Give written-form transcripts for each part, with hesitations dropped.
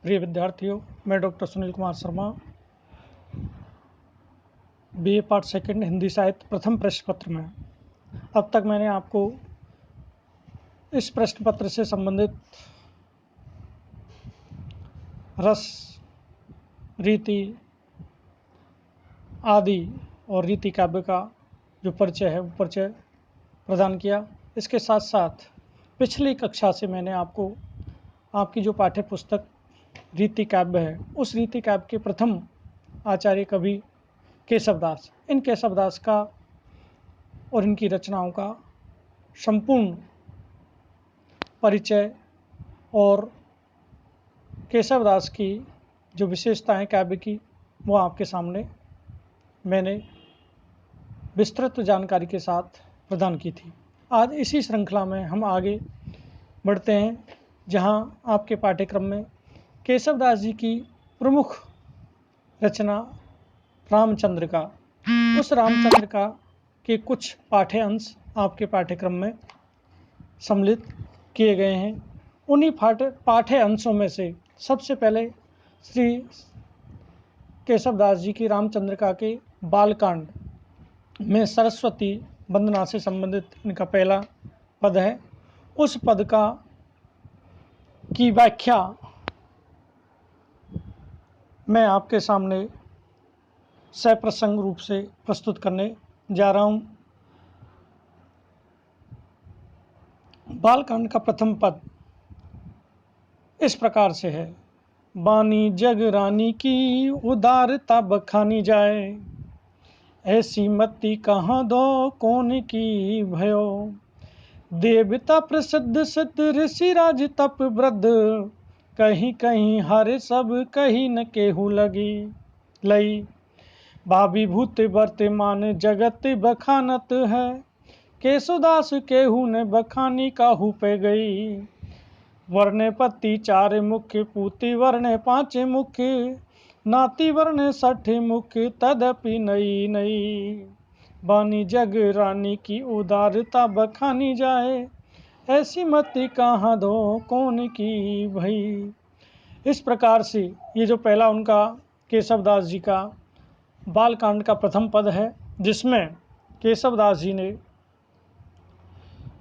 प्रिय विद्यार्थियों, मैं doctor Sunil Kumar Sharma, BA part second Hindi साहित्य प्रथम प्रश्न पत्र में अब तक मैंने आपको इस प्रश्न पत्र से संबंधित रस, रीति आदि और रीति काव्य का जो परिचय है वो परिचय प्रदान किया। इसके साथ साथ पिछली कक्षा से मैंने आपको आपकी जो पाठ्य पुस्तक रीति काव्य है उस रीति काव्य के प्रथम आचार्य कवि केशवदास, इन केशवदास का और इनकी रचनाओं का संपूर्ण परिचय और केशवदास की जो विशेषताएं काव्य की वो आपके सामने मैंने विस्तृत जानकारी के साथ प्रदान की थी। आज इसी श्रृंखला में हम आगे बढ़ते हैं, जहां आपके पाठ्यक्रम में केशवदास जी की प्रमुख रचना रामचंद्र का, उस रामचंद्र का के कुछ पाठ्य अंश आपके पाठ्यक्रम में सम्मिलित किए गए हैं। उन्हीं पाठ्य अंशों में से सबसे पहले श्री केशवदास जी की रामचंद्रिका के बालकांड में सरस्वती वंदना से संबंधित इनका पहला पद है। उस पद की व्याख्या मैं आपके सामने सप्रसंग रूप से प्रस्तुत करने जा रहा हूं। बालकांड का प्रथम पद इस प्रकार से है। बानी जग रानी की उदारता बखानी जाए, ऐसी मति कहाँ दो कौन की भयो। देवता प्रसिद्ध सिद्ध ऋषि राज तप वृद्ध, कहीं कहीं हरे सब कहीं न केहू लगी लई। भाभी भूत वर्तमान जगत बखानत है, केशवदास केहू ने बखानी काहू पे गई। वर्णे पति चार मुख पूति वर्णे पांच मुख, नाती वर्णे 60 मुख तदपि नई नई। बानी जग रानी की उदारता बखानी जाए, ऐसी मति कहाँ दो कौन की भई। इस प्रकार से ये जो पहला उनका केशवदास जी का बालकांड का प्रथम पद है, जिसमें केशवदास जी ने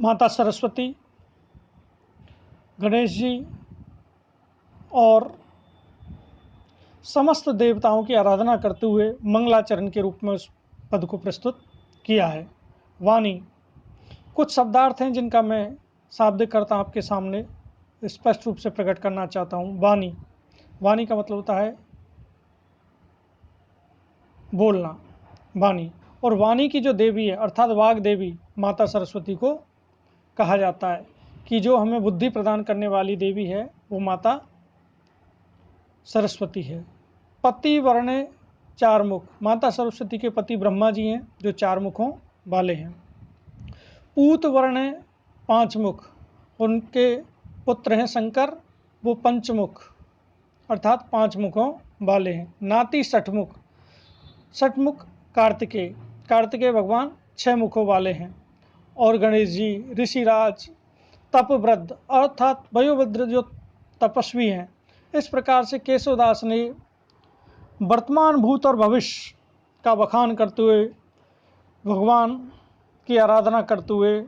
माता सरस्वती, गणेश जी और समस्त देवताओं की आराधना करते हुए मंगलाचरण के रूप में उस पद को प्रस्तुत किया है। वाणी, कुछ शब्दार्थ हैं जिनका मैं शाब्दिक करता आपके सामने स्पष्ट रूप से प्रकट करना चाहता हूँ। वाणी, वाणी का मतलब होता है बोलना, वाणी। और वाणी की जो देवी है अर्थात वाग देवी माता सरस्वती को कहा जाता है कि जो हमें बुद्धि प्रदान करने वाली देवी है वो माता सरस्वती है। पति वर्णे चार मुख, माता सरस्वती के पति ब्रह्मा जी हैं जो 4 मुखों वाले हैं। पूत वर्णे 5 मुख, उनके पुत्र हैं शंकर, वो पंचमुख अर्थात 5 मुखों वाले हैं। नाती 60 मुख, 60 मुख कार्तिकेय, कार्तिकेय भगवान 6 मुखों वाले हैं। और गणेश जी ऋषिराज तपवृद्ध अर्थात वयोवृद्ध जो तपस्वी हैं। इस प्रकार से केशवदास ने वर्तमान भूत और भविष्य का बखान करते हुए, भगवान की आराधना करते हुए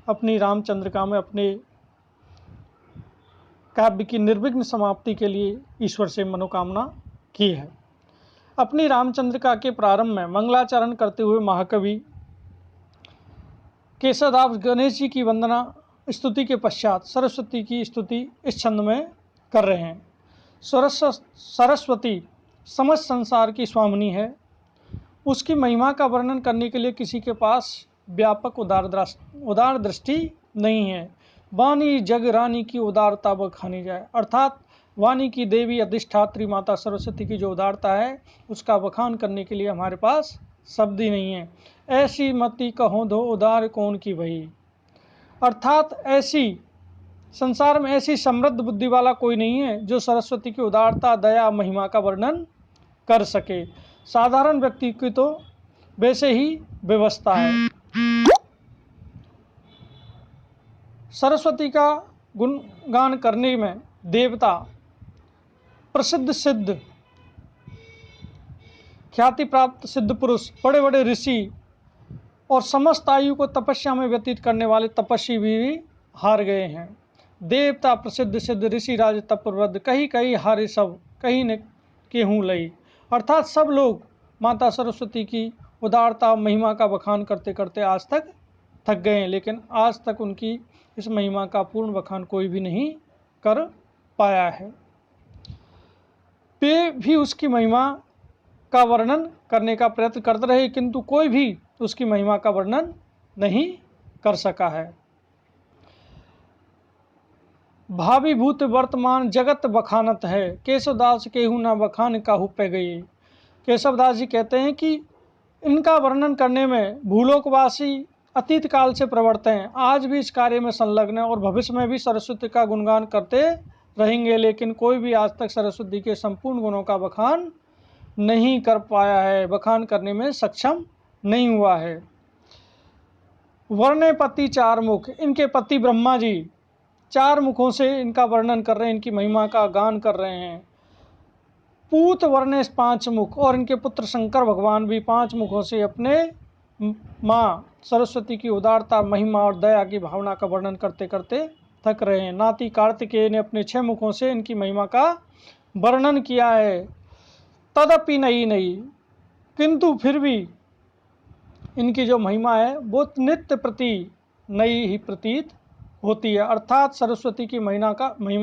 अपनी रामचंद्रिका में अपने काव्य की निर्विघ्न समाप्ति के लिए ईश्वर से मनोकामना की है। अपनी रामचंद्रिका के प्रारंभ में मंगलाचरण करते हुए महाकवि केशवदास गणेश जी की वंदना स्तुति के पश्चात सरस्वती की स्तुति इस छंद में कर रहे हैं। सरस्वती समस्त संसार की स्वामिनी है, उसकी महिमा का वर्णन करने के लिए किसी के पास व्यापक उदार दृष्टि नहीं है। वाणी जग रानी की उदारता बखानी जाए, अर्थात वाणी की देवी अधिष्ठात्री माता सरस्वती की जो उदारता है उसका बखान करने के लिए हमारे पास शब्द ही नहीं है। ऐसी मति कहो दो उदार कौन की भई, अर्थात ऐसी संसार में ऐसी समृद्ध बुद्धि वाला कोई नहीं है जो सरस्वती की उदारता, दया, महिमा का वर्णन कर सके। साधारण व्यक्ति की तो वैसे ही व्यवस्था है। सरस्वती का गुणगान करने में देवता प्रसिद्ध सिद्ध ख्याति प्राप्त सिद्ध पुरुष, बड़े बड़े ऋषि और समस्त आयु को तपस्या में व्यतीत करने वाले तपस्वी भी हार गए हैं। देवता प्रसिद्ध सिद्ध ऋषि राज तपवृद्ध, कहीं कहीं हारे सब, कहीं न केहूँ लई। अर्थात सब लोग माता सरस्वती की उदारता महिमा का बखान करते करते आज तक थक गए हैं, लेकिन आज तक उनकी इस महिमा का पूर्ण बखान कोई भी नहीं कर पाया है। वे भी उसकी महिमा का वर्णन करने का प्रयत्न करते रहे, किंतु कोई भी उसकी महिमा का वर्णन नहीं कर सका है। भावी भूत वर्तमान जगत बखानत है, केशवदास केहू न बखान काहू पे गई। केशवदास जी कहते हैं कि इनका वर्णन करने में भूलोकवासी अतीत काल से प्रवृत्त हैं, आज भी इस कार्य में संलग्न हैं और भविष्य में भी सरस्वती का गुणगान करते रहेंगे, लेकिन कोई भी आज तक सरस्वती के संपूर्ण गुणों का बखान नहीं कर पाया है, बखान करने में सक्षम नहीं हुआ है। वर्ण पति चार मुख, इनके पति ब्रह्मा जी चार मुखों से इनका वर्णन कर रहे हैं, इनकी महिमा का गान कर रहे हैं। पूत वर्णेश पांच मुख, और इनके पुत्र शंकर भगवान भी पांच मुखों से अपने माँ सरस्वती की उदारता महिमा और दया की भावना का वर्णन करते करते थक रहे हैं। नाती कार्तिकेय ने अपने 6 मुखों से इनकी महिमा का वर्णन किया है। तदपि नहीं, किंतु फिर भी इनकी जो महिमा है वो नित्य प्रति नई ही प्रतीत होती है। अर्थात सरस्वती की महिमा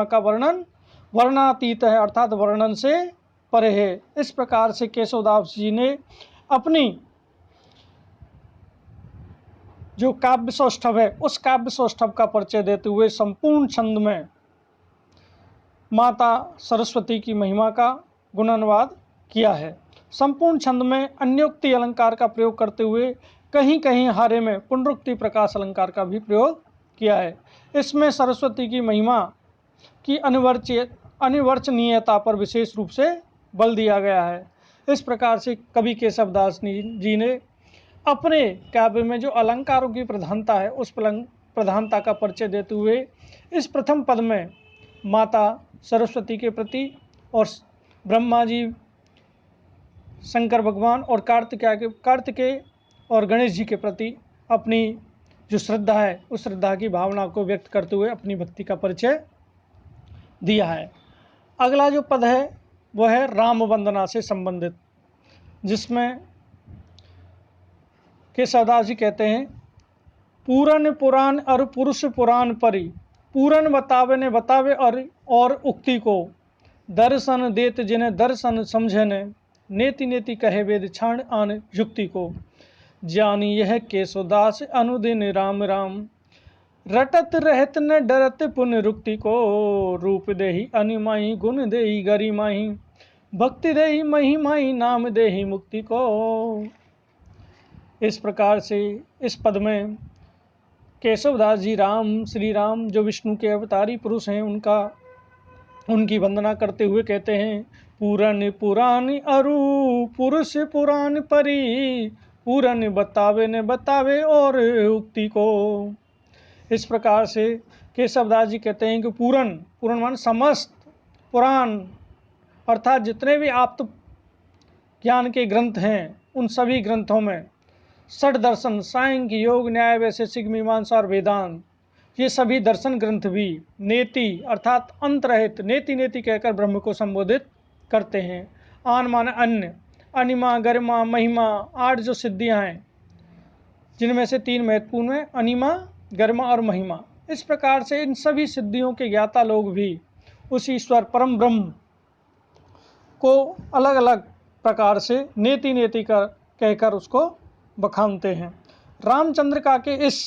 का वर्णन वर्णातीत है, अर्थात वर्णन से परे है। इस प्रकार से केशवदास जी ने अपनी जो काव्य सौष्ठव है उस काव्य सौष्ठव का परिचय देते हुए संपूर्ण छंद में माता सरस्वती की महिमा का गुणानुवाद किया है। संपूर्ण छंद में अन्योक्ति अलंकार का प्रयोग करते हुए कहीं कहीं हारे में पुनरुक्ति प्रकाश अलंकार का भी प्रयोग किया है। इसमें सरस्वती की महिमा की अनिवर्चनीयता पर विशेष रूप से बल दिया गया है। इस प्रकार से कवि केशवदास जी ने अपने काव्य में जो अलंकारों की प्रधानता है उस प्रधानता का परिचय देते हुए इस प्रथम पद में माता सरस्वती के प्रति और ब्रह्मा जी, शंकर भगवान और कार्तिकेय और गणेश जी के प्रति अपनी जो श्रद्धा है उस श्रद्धा की भावना को व्यक्त करते हुए अपनी भक्ति का परिचय दिया है। अगला जो पद है वह है राम वंदना से संबंधित, जिसमें केशवदास जी कहते हैं पूरन पुराण और पुरुष पुराण परि, पूरन बतावे ने बतावे और उक्ति को, दर्शन देत जिन्हें दर्शन समझे ने, नेति नेति कहे वेद छाण आन युक्ति को, जानी यह केशवदास अनुदिन राम राम, रटत रहत न डरत पुण्य रुक्ति को, रूप देहि अनिमाही गुण देहि गरिमाही, भक्ति देहि महिमाही नाम देहि मुक्ति को। इस प्रकार से इस पद में केशवदास जी श्री राम जो विष्णु के अवतारी पुरुष हैं उनकी वंदना करते हुए कहते हैं पूरन पुराण अरु पुरुष पुराण परि, पूरन बतावे ने बतावे और उक्ति को। इस प्रकार से केशवदास जी कहते हैं कि पूरन मान समस्त पुराण, अर्थात जितने भी आप्त ज्ञान के ग्रंथ हैं उन सभी ग्रंथों में षड दर्शन, सांख्य, योग, न्याय, वैशेषिक, मीमांसा और वेदांत, ये सभी दर्शन ग्रंथ भी नेति अर्थात अंत रहित नेति नेति कहकर ब्रह्म को संबोधित करते हैं। आन माने अन्य, अनिमा, गरिमा, महिमा, 8 जो सिद्धियां हैं जिनमें से 3 महत्वपूर्ण हैं, अनिमा, गरिमा और महिमा। इस प्रकार से इन सभी सिद्धियों के ज्ञाता लोग भी उस ईश्वर परम ब्रह्म को अलग अलग प्रकार से नेति नेति कहकर उसको बखानते हैं। रामचंद्र का के इस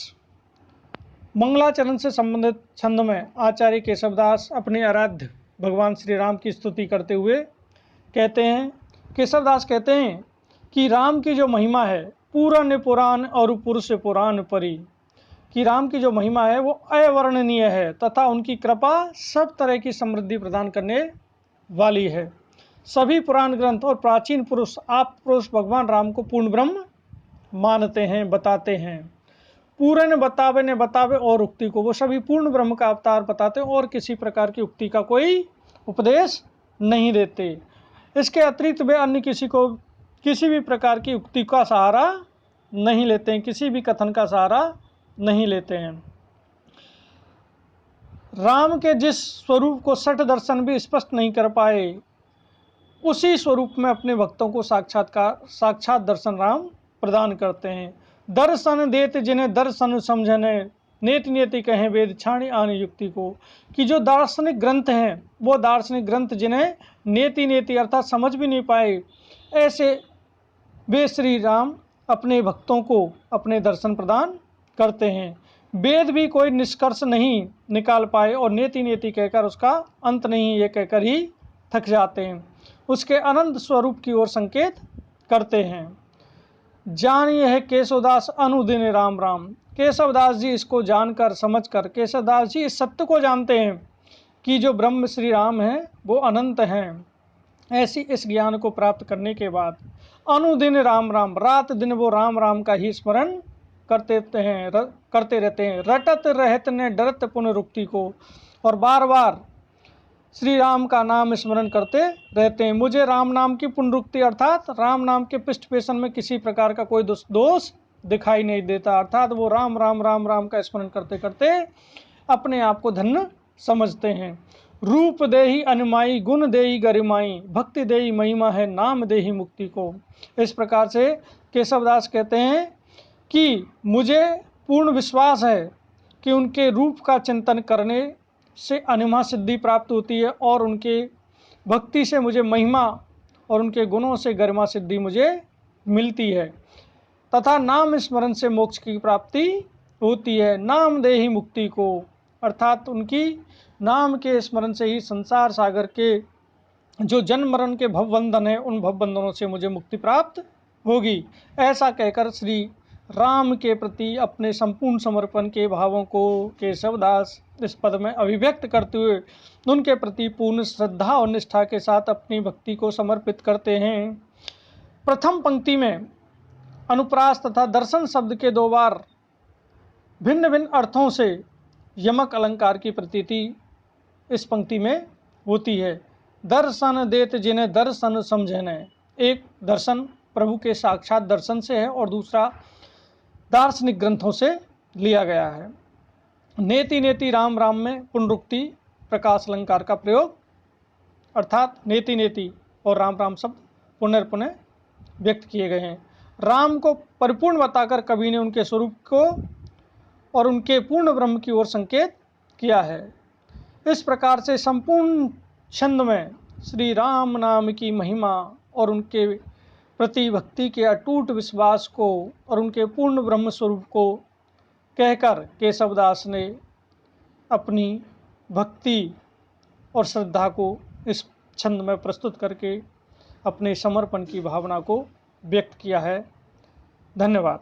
मंगलाचरण से संबंधित छंद में आचार्य केशवदास अपने आराध्य भगवान श्री राम की स्तुति करते हुए कहते हैं, केशवदास कहते हैं कि राम की जो महिमा है पूरन पुराण और पुरुष पुराण परि, कि राम की जो महिमा है वो अवर्णनीय है तथा उनकी कृपा सब तरह की समृद्धि प्रदान करने वाली है। सभी पुराण ग्रंथ और प्राचीन पुरुष आप पुरुष भगवान राम को पूर्ण ब्रह्म मानते हैं, बताते हैं। पूर्ण बतावे ने बतावे और उक्ति को, वो सभी पूर्ण ब्रह्म का अवतार बताते हैं और किसी प्रकार की उक्ति का कोई उपदेश नहीं देते। इसके अतिरिक्त वे अन्य किसी को किसी भी प्रकार की उक्ति का सहारा नहीं लेते हैं, किसी भी कथन का सहारा नहीं लेते हैं। राम के जिस स्वरूप को सठ दर्शन भी स्पष्ट नहीं कर पाए, उसी स्वरूप में अपने भक्तों को साक्षात दर्शन राम प्रदान करते हैं। दर्शन देत जिन्हें दर्शन समझने, नेति नेति कहें वेद छाणी आने युक्ति को। कि जो दार्शनिक ग्रंथ हैं, वो दार्शनिक ग्रंथ जिन्हें नेति नेति अर्थात समझ भी नहीं पाए, ऐसे वे श्री राम अपने भक्तों को अपने दर्शन प्रदान करते हैं। वेद भी कोई निष्कर्ष नहीं निकाल पाए और नेति नेति कहकर उसका अंत नहीं ये कहकर ही थक जाते हैं, उसके अनंत स्वरूप की ओर संकेत करते हैं। जानिए है केशवदास अनुदिन राम राम। केशवदास जी इसको जानकर समझकर, केशवदास जी इस सत्य को जानते हैं कि जो ब्रह्म श्री राम हैं वो अनंत हैं। ऐसी इस ज्ञान को प्राप्त करने के बाद अनुदिन राम राम, रात दिन वो राम राम का ही स्मरण करते रहते हैं। रटत रहत ने डरत पुनरुक्ति को, और बार बार श्री राम का नाम स्मरण करते रहते हैं। मुझे राम नाम की पुनरुक्ति अर्थात राम नाम के पृष्ठ पेशन में किसी प्रकार का कोई दोष दिखाई नहीं देता, अर्थात वो राम राम राम राम का स्मरण करते करते अपने आप को धन्य समझते हैं। रूप देही अनुमाई, गुण देही गरिमाई, भक्ति देही महिमा है, नाम देही मुक्ति को। इस प्रकार से केशवदास कहते हैं कि मुझे पूर्ण विश्वास है कि उनके रूप का चिंतन करने से अनिमा सिद्धि प्राप्त होती है, और उनके भक्ति से मुझे महिमा और उनके गुणों से गरिमा सिद्धि मुझे मिलती है, तथा नाम स्मरण से मोक्ष की प्राप्ति होती है। नाम देही मुक्ति को, अर्थात उनकी नाम के स्मरण से ही संसार सागर के जो जन्म मरण के भवबंधन है, उन भवबंधनों से मुझे मुक्ति प्राप्त होगी। ऐसा कहकर श्री राम के प्रति अपने संपूर्ण समर्पण के भावों को केशवदास इस पद में अभिव्यक्त करते हुए उनके प्रति पूर्ण श्रद्धा और निष्ठा के साथ अपनी भक्ति को समर्पित करते हैं। प्रथम पंक्ति में अनुप्रास तथा दर्शन शब्द के दो बार भिन्न भिन्न अर्थों से यमक अलंकार की प्रतीति इस पंक्ति में होती है। दर्शन देत जिन्हें दर्शन समझने, एक दर्शन प्रभु के साक्षात दर्शन से है और दूसरा दार्शनिक ग्रंथों से लिया गया है। नेति नेति राम राम में पुनरुक्ति प्रकाश अलंकार का प्रयोग, अर्थात नेति नेति और राम राम शब्द पुनः व्यक्त किए गए हैं। राम को परिपूर्ण बताकर कवि ने उनके स्वरूप को और उनके पूर्ण ब्रह्म की ओर संकेत किया है। इस प्रकार से संपूर्ण छंद में श्री राम नाम की महिमा और उनके प्रति भक्ति के अटूट विश्वास को और उनके पूर्ण ब्रह्म स्वरूप को कहकर केशवदास ने अपनी भक्ति और श्रद्धा को इस छंद में प्रस्तुत करके अपने समर्पण की भावना को व्यक्त किया है। धन्यवाद।